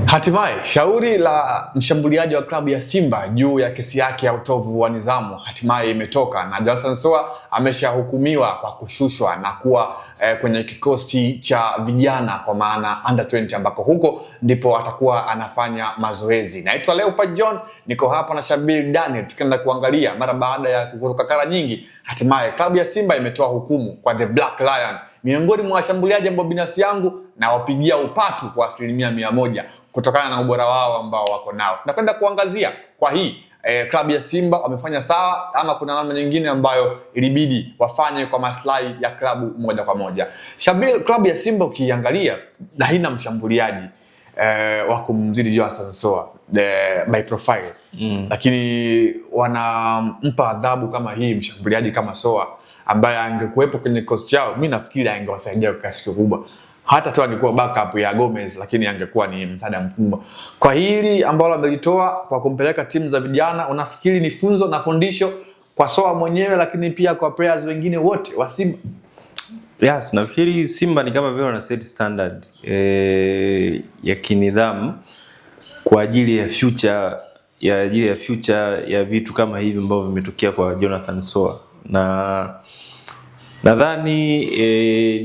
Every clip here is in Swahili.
Hatimaye shauri la mshambuliaji wa klabu ya Simba juu ya kesi yake ya utovu wa nidhamu hatimaye imetoka na Jonathan Soa ameshahukumiwa kwa kushushwa na kuwa kwenye kikosi cha vijana kwa maana under 20 ambako huko ndipo atakuwa anafanya mazoezi. Naitwa Leopard John, niko hapa na Shabil Daniel tukienda kuangalia mara baada ya kukuruka kara nyingi, hatimaye klabu ya Simba imetoa hukumu kwa The Black Lion, miongoni mwa washambuliaji ambao binafsi yangu na wapigia upatu kwa 100% kutokana na ubora wao ambao wako nao. Na kwenda kuangazia kwa hii klabu ya Simba wamefanya sawa ama kuna namna nyingine ambayo ilibidi wafanye kwa maslahi ya klabu moja kwa moja. Shabil, klabu ya Simba ukiangalia haina mshambuliaji wa kumzidi Jonathan Soa by profile. Lakini wanampa adhabu kama hii mshambuliaji kama Soa ambaye angekuwepo kwenye kikosi chao, mimi nafikiri angewasaidia kwa kiasi kikubwa. Hata tu angekuwa backup ya Gomez, lakini angekuwa ni msaada mkubwa. Kwa hili ambalo amelitoa kwa kumpeleka timu za vijana, unafikiri ni funzo na fundisho kwa Soa mwenyewe lakini pia kwa players wengine wote wa Simba? Yes, nafikiri Simba ni kama vile wana set standard ya kinidhamu kwa ajili ya future ya vitu kama hivi ambavyo vimetokea kwa Jonathan Soa. Na nadhani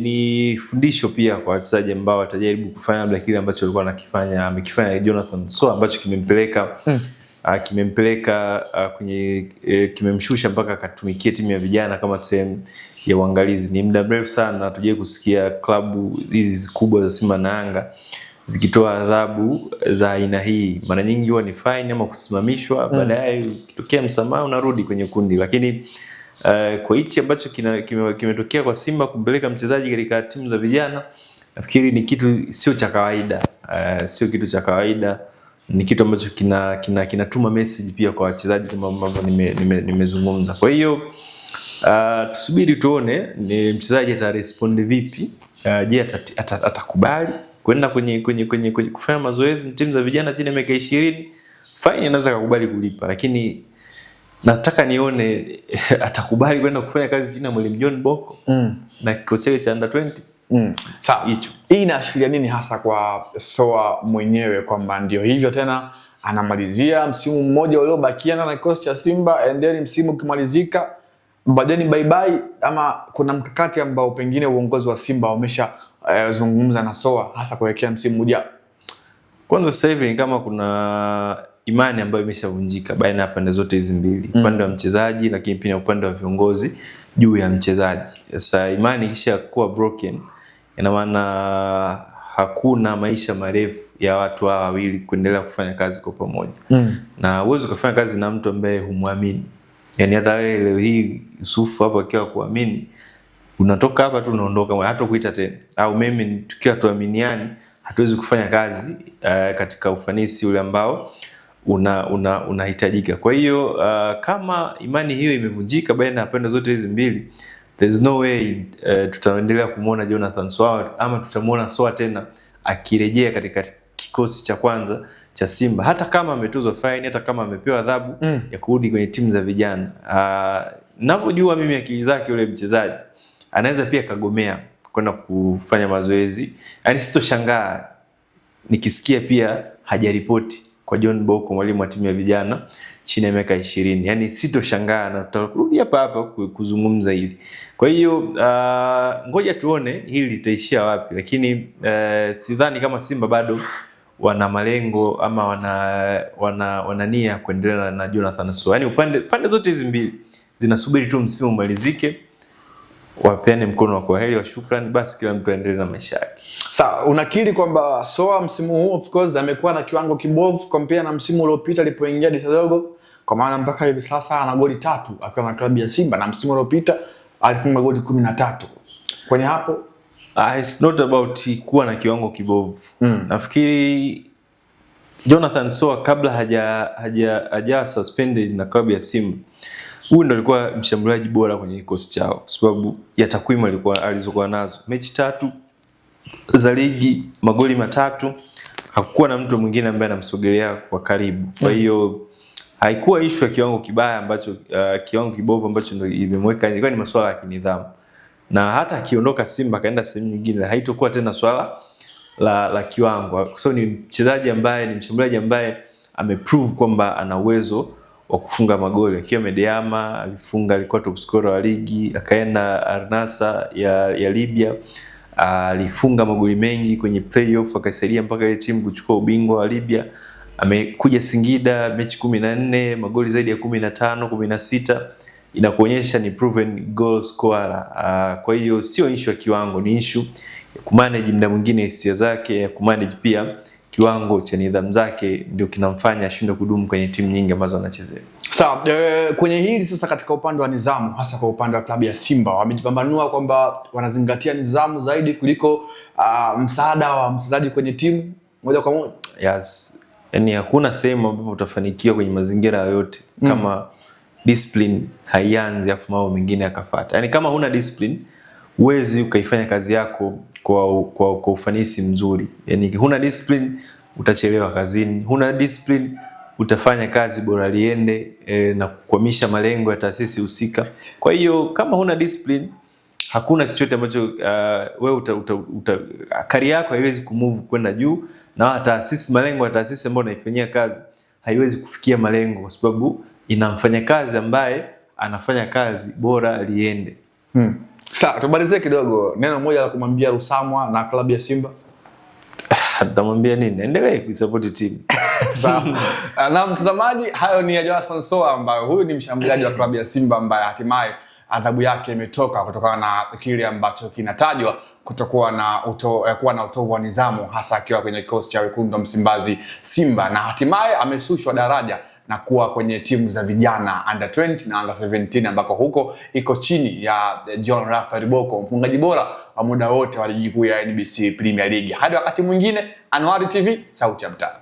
ni fundisho pia kwa wachezaji ambao watajaribu kufanya labda kile ambacho alikuwa amekifanya Jonathan Soa ambacho kimempeleka kwenye kimemshusha mpaka akatumikia timu ya vijana kama sehemu ya uangalizi. Ni muda mrefu sana tuje kusikia klabu hizi kubwa za Simba na Yanga zikitoa adhabu za aina hii. Mara nyingi huwa ni fine ama kusimamishwa, baadaye ukitokea msamaha unarudi kwenye kundi. Lakini kwa hichi ambacho kimetokea kwa Simba kumpeleka mchezaji katika timu za vijana, nafikiri ni kitu sio cha kawaida. Sio kitu cha kawaida, ni kitu ambacho kinatuma message pia kwa wachezaji kama ambavyo nimezungumza. Kwa hiyo tusubiri tuone ni mchezaji atarespond vipi. Je, atakubali kwenda kwenye kufanya mazoezi na timu za vijana chini ya miaka 20? Fine, anaweza kukubali kulipa, lakini nataka nione atakubali kwenda kufanya kazi chini ya Mwalimu John Boko na kikosi cha under 20. Sawa. Hii inaashiria nini hasa kwa Soa mwenyewe, kwamba ndio hivyo tena anamalizia msimu mmoja uliobakia na kikosi cha Simba and then msimu ukimalizika baadaye bye bye, ama kuna mkakati ambao pengine uongozi wa Simba wamesha zungumza na Soa hasa kuelekea msimu ujao? Kwanza sasa hivi ni kama kuna imani ambayo imeshavunjika baina ya pande zote hizi mbili, upande wa mchezaji lakini pia upande wa viongozi juu ya mchezaji. Sasa imani kisha kuwa broken, ina maana hakuna maisha marefu ya watu hawa wawili kuendelea kufanya kazi kwa pamoja. Na uwezo kufanya kazi na mtu ambaye humwamini. Yaani hata wewe leo hii Yusufu hapo akiwa kuamini, unatoka hapa tu unaondoka, hata kuita tena. Au mimi tukiwa tuaminiani hatuwezi kufanya kazi katika ufanisi ule ambao unahitajika. Kwa hiyo kama imani hiyo imevunjika baina ya pande zote hizi mbili, there's no way tutaendelea kumuona Jonathan Soa ama tutamuona Soa tena akirejea katika kikosi cha kwanza cha Simba, hata kama ametozwa fine, hata kama amepewa adhabu ya kurudi kwenye timu za vijana. Ninapojua mimi akili zake yule mchezaji, anaweza pia kagomea kwenda kufanya mazoezi. Yaani sitoshangaa nikisikia pia hajaripoti kwa John Boko, mwalimu wa timu ya vijana chini ya miaka 20. Yaani sitoshangaa na tutarudi hapa kuzungumza hili. Kwa hiyo ngoja tuone hili litaishia wapi, lakini sidhani kama Simba bado wana malengo ama wana nia kuendelea na Jonathan Soa. Yaani pande zote hizi mbili zinasubiri tu msimu umalizike, wapeane mkono wa kwaheri wa shukrani, basi kila mtu aendelee na maisha yake. Sawa, unakiri kwamba Soa msimu huu of course amekuwa na kiwango kibovu compare na msimu uliopita alipoingia dirisha dogo, kwa maana mpaka hivi sasa ana goli 3 akiwa na klabu ya Simba, na msimu uliopita alifunga goli 13. Kwenye hapo it's not about kuwa na kiwango kibovu. Nafikiri Jonathan Soa kabla haja suspended na klabu ya Simba, huyu ndo alikuwa mshambuliaji bora kwenye kikosi chao, sababu ya takwimu alizokuwa nazo. Mechi 3 za ligi, magoli 3, hakukuwa na mtu mwingine ambaye anamsogelea kwa karibu. Kwa hiyo haikuwa issue ya kiwango kibaya ambacho kiwango kibovu ambacho ndio imemweka, ilikuwa ni masuala ya kinidhamu. Na hata akiondoka Simba kaenda sehemu nyingine, haitakuwa tena swala la kiwango, kwa sababu ni mchezaji ambaye ni mshambuliaji ambaye ameprove kwamba ana uwezo wa kufunga magoli. Akiwa Medeama alifunga, alikuwa top scorer wa ligi, akaenda Al Nassr ya Libya, alifunga magoli mengi kwenye playoff, akasaidia mpaka ile timu kuchukua ubingwa wa Libya. Amekuja Singida mechi 14, magoli zaidi ya 15, 16. Inakuonyesha ni proven goal scorer. Kwa hiyo sio issue ya kiwango, ni issue ya kumanage muda mwingine hisia zake, ya kumanage pia kiwango cha nidhamu zake, ndio kinamfanya ashinde kudumu kwenye timu nyingi ambazo anachezea. Sawa, kwenye hili sasa, katika upande wa nidhamu, hasa kwa upande wa klabu ya Simba, wamejipambanua kwamba wanazingatia nidhamu zaidi kuliko msaada wa mchezaji kwenye timu moja kwa moja. Yes. Yaani hakuna sehemu ambapo utafanikiwa kwenye mazingira yoyote kama discipline haianzi afu mambo mengine yakafuata. Yaani kama huna discipline huwezi ukaifanya kazi yako kwa ufanisi mzuri. Yaani huna discipline utachelewa kazini. Huna discipline utafanya kazi bora liende na kukwamisha malengo ya taasisi husika. Kwa hiyo kama huna discipline hakuna chochote ambacho wewe kari yako haiwezi kumove kwenda juu, na taasisi, malengo ya taasisi ambayo unaifanyia kazi haiwezi kufikia malengo, kwa sababu inamfanya kazi ambaye anafanya kazi bora liende. Sasa tumalizie kidogo, neno moja la kumwambia Lusamwa na klabu ya Simba. Nitamwambia nini? Endelee kuisupport timu. Sawa. Na mtazamaji, hayo ni ya Jonathan Soa, ambaye huyu ni mshambuliaji wa klabu ya Simba ambaye hatimaye adhabu yake imetoka kutokana na kile ambacho kinatajwa kutokuwa na kuwa na utovu wa nidhamu, hasa akiwa kwenye kikosi cha wekundu wa Msimbazi Simba, na hatimaye ameshushwa daraja na kuwa kwenye timu za vijana under 20 na under 17, ambako huko iko chini ya John Raphael Bocco, mfungaji bora wa muda wote wa ligi kuu ya NBC Premier League. Hadi wakati mwingine, Anwar TV, sauti ya mtaa.